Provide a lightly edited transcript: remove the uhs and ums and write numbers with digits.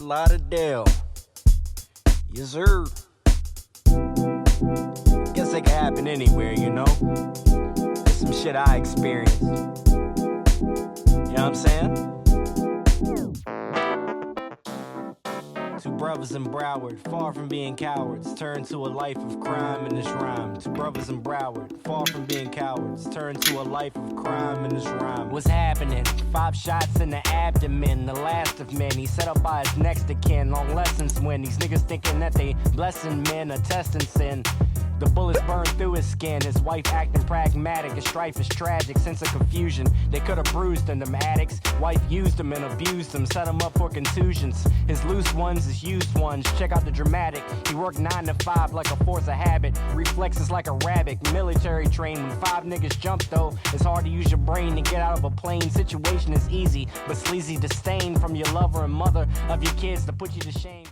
Lauderdale. Yes, sir. Guess it could happen anywhere, you know? It's some shit I experienced. You know what I'm saying? Two brothers in Broward, far from being cowards, turn to a life of crime in this rhyme. Two brothers in Broward, far from being cowards, turn to a life of crime in this rhyme. What's happening? 5 shots in the abdomen, the last of many, set up by his next of kin. Long lessons when these niggas thinking that they blessing men, attesting sin. The bullets burned through his skin. His wife acting pragmatic. His strife is tragic. Sense of confusion. They could have bruised him, them addicts. Wife used him and abused him. Set him up for contusions. His loose ones, his used ones. Check out the dramatic. He worked 9 to 5 like a force of habit. Reflexes like a rabbit. Military trained. When 5 niggas jump though, it's hard to use your brain to get out of a plane. Situation is easy, but sleazy disdain from your lover and mother of your kids to put you to shame.